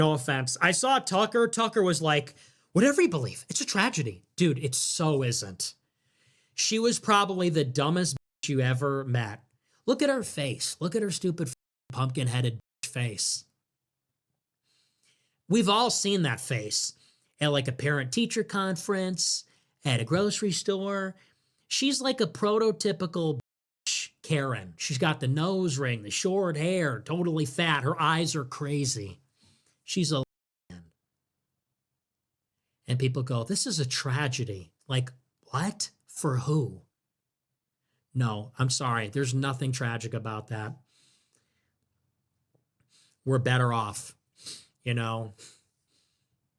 No offense. I saw Tucker. Tucker was like, whatever you believe, it's a tragedy. Dude, it so isn't. She was probably the dumbest bitch you ever met. Look at her face. Look at her stupid pumpkin-headed face. We've all seen that face at like a parent-teacher conference, at a grocery store. She's like a prototypical bitch Karen. She's got the nose ring, the short hair, totally fat. Her eyes are crazy. She's a man. And people go, this is a tragedy. Like, what? For who? No, I'm sorry. There's nothing tragic about that. We're better off, you know?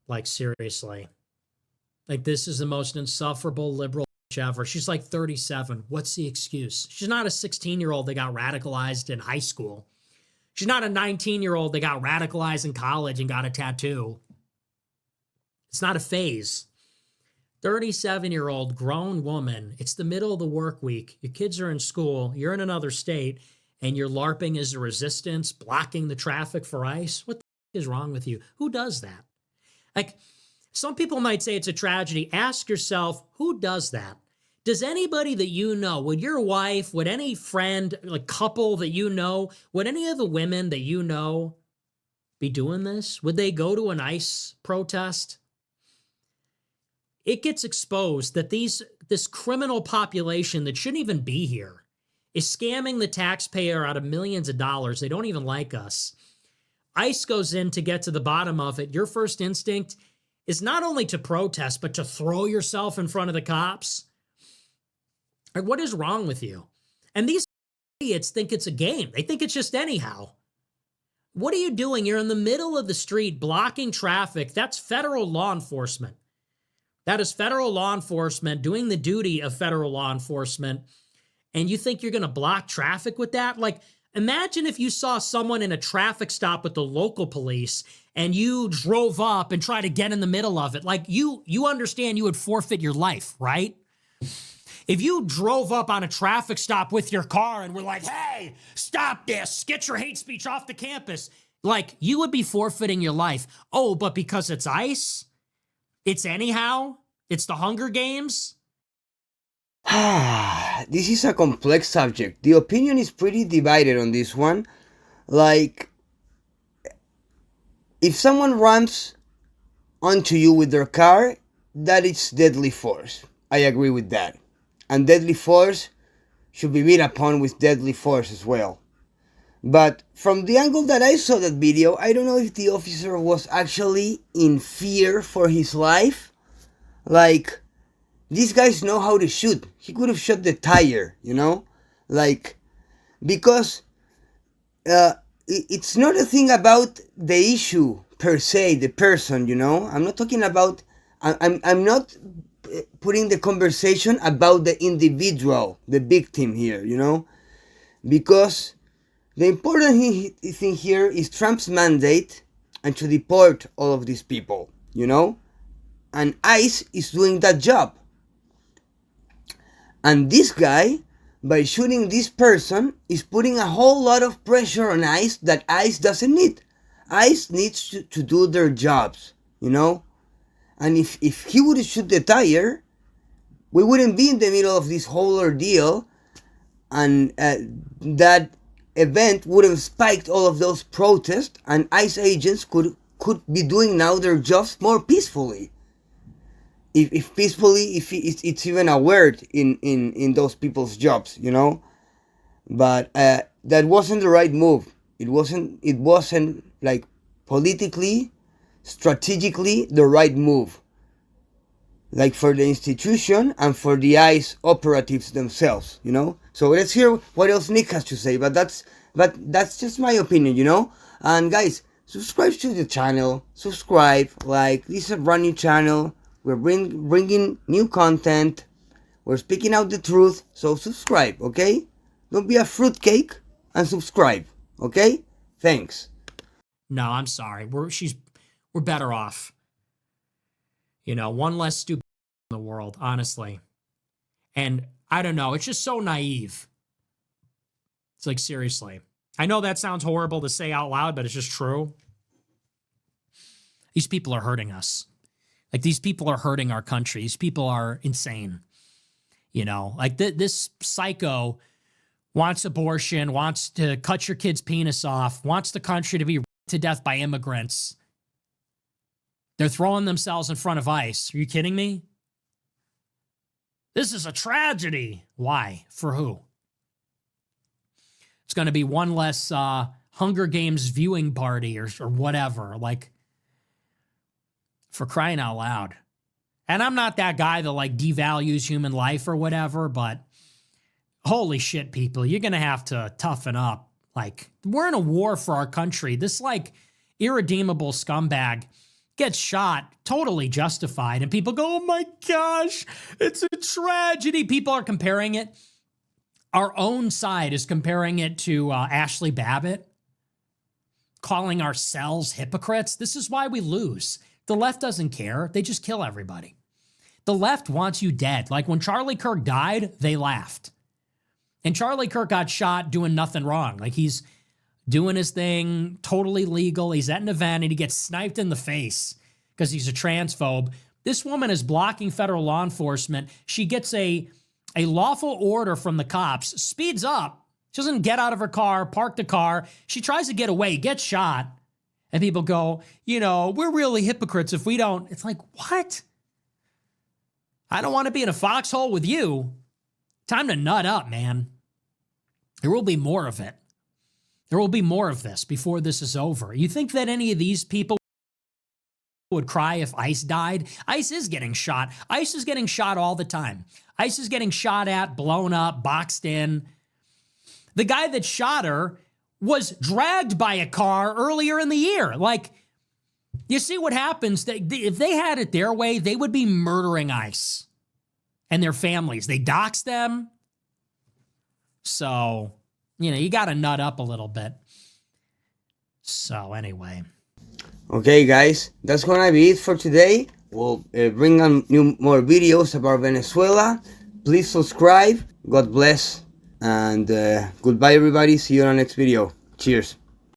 Like, seriously. Like, this is the most insufferable liberal ever. She's like 37. What's the excuse? She's not a 16-year-old that got radicalized in high school. She's not a 19-year-old that got radicalized in college and got a tattoo. It's not a phase. 37-year-old grown woman. It's the middle of the work week. Your kids are in school. You're in another state, and you're LARPing as a resistance, blocking the traffic for ICE. What the is wrong with you? Who does that? Like, some people might say it's a tragedy. Ask yourself, who does that? Does anybody that you know, would your wife, would any friend, like couple that you know, would any of the women that you know be doing this? Would they go to an ICE protest? It gets exposed that this criminal population that shouldn't even be here is scamming the taxpayer out of millions of dollars. They don't even like us. ICE goes in to get to the bottom of it. Your first instinct is not only to protest, but to throw yourself in front of the cops. Like, what is wrong with you? And these idiots think it's a game. They think it's just anyhow. What are you doing? You're in the middle of the street blocking traffic. That's federal law enforcement. That is federal law enforcement doing the duty of federal law enforcement. And you think you're going to block traffic with that? Like, imagine if you saw someone in a traffic stop with the local police and you drove up and tried to get in the middle of it. Like, you understand you would forfeit your life, right? If you drove up on a traffic stop with your car and were like, hey, stop this, get your hate speech off the campus, like, you would be forfeiting your life. Oh, but because it's ICE, it's anyhow, it's the Hunger Games. This is a complex subject. The opinion is pretty divided on this one. Like, if someone runs onto you with their car, that is deadly force. I agree with that. And deadly force should be beat upon with deadly force as well. But from the angle that I saw that video, I don't know if the officer was actually in fear for his life. Like, these guys know how to shoot. He could have shot the tire, you know? Like, because it's not a thing about the issue per se, the person, you know? I'm not talking about... I'm not putting the conversation about the individual, the victim here, you know? Because the important thing here is Trump's mandate and to deport all of these people, you know? And ICE is doing that job. And this guy, by shooting this person, is putting a whole lot of pressure on ICE that ICE doesn't need. ICE needs to do their jobs, you know? And if he would shoot the tire, we wouldn't be in the middle of this whole ordeal, and that event would have spiked all of those protests, and ICE agents could be doing now their jobs more peacefully. If peacefully, if it's even a word in those people's jobs, you know. But that wasn't the right move. It wasn't like politically, strategically the right move. Like for the institution and for the ICE operatives themselves, you know. So let's hear what else Nick has to say. But that's just my opinion, you know. And guys, subscribe to the channel. Subscribe. Like, this is a brand new channel. We're bringing new content. We're speaking out the truth. So subscribe, okay? Don't be a fruitcake and subscribe, okay? Thanks. No, I'm sorry. We're better off. You know, one less stupid in the world, honestly. And I don't know, it's just so naive. It's like, seriously. I know that sounds horrible to say out loud, but it's just true. These people are hurting us. Like, these people are hurting our country. These people are insane. You know, like this psycho wants abortion, wants to cut your kid's penis off, wants the country to be raped to death by immigrants. They're throwing themselves in front of ICE. Are you kidding me? This is a tragedy. Why? For who? It's going to be one less Hunger Games viewing party or whatever. Like, for crying out loud. And I'm not that guy that like devalues human life or whatever, but holy shit, people, you're going to have to toughen up. Like, we're in a war for our country. This like irredeemable scumbag gets shot, totally justified. And people go, oh my gosh, it's a tragedy. People are comparing it. Our own side is comparing it to Ashley Babbitt, calling ourselves hypocrites. This is why we lose. The left doesn't care. They just kill everybody. The left wants you dead. Like when Charlie Kirk died, they laughed. And Charlie Kirk got shot doing nothing wrong. Like he's doing his thing, totally legal. He's at an event and he gets sniped in the face because he's a transphobe. This woman is blocking federal law enforcement. She gets a lawful order from the cops, speeds up. She doesn't get out of her car, park the car. She tries to get away, gets shot. And people go, you know, we're really hypocrites if we don't. It's like, what? I don't want to be in a foxhole with you. Time to nut up, man. There will be more of it. There will be more of this before this is over. You think that any of these people would cry if ICE died? ICE is getting shot. ICE is getting shot all the time. ICE is getting shot at, blown up, boxed in. The guy that shot her was dragged by a car earlier in the year. Like, you see what happens? If they had it their way, they would be murdering ICE and their families. They dox them. So, you know, you got to nut up a little bit. So, anyway. Okay, guys, that's gonna be it for today. We'll bring on more videos about Venezuela. Please subscribe. God bless. And goodbye, everybody. See you on the next video. Cheers.